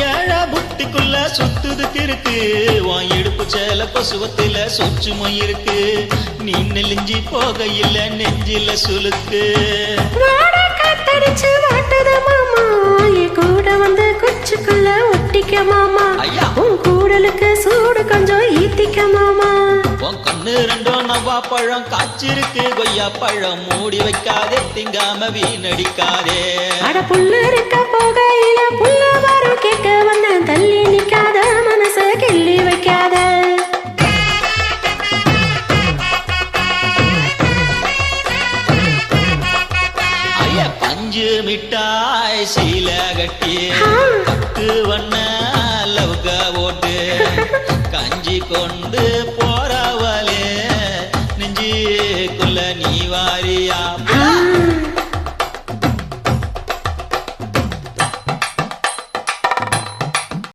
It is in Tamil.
ஏழா புட்டிக்குள்ள சுத்துது கிறுக்கு உன் இடுப்பு சேல பசுவத்தில சொச்சு மயிருக்கு நீ நெலிஞ்சி போகையில நெஞ்சில சுளுக்கு காத்தடிச்சு வாட்டது மாமா என் கூட வந்து குச்சுக்குள்ள ஒட்டிக்க மாமா உன் கூடலுக்கு சூடு கொஞ்சம் ஈத்திக்க மாமா உன் கண்ணு ரெண்டும் நவ்வா பழம் காய்ச்சிருக்கு கொய்யா பழம் மூடி வைக்காதே திங்காம வீணடிக்காதே அட புல்ல இருக்க போகையில புல்ல வரும் கேட்க வந்த தள்ளி நிக்காத மனச கிள்ளி வைக்காத ஐய பஞ்சு மிட்டாய் சீல கட்டி பத்து வண்ண லவுக ஓட்டு கஞ்சி கொண்டு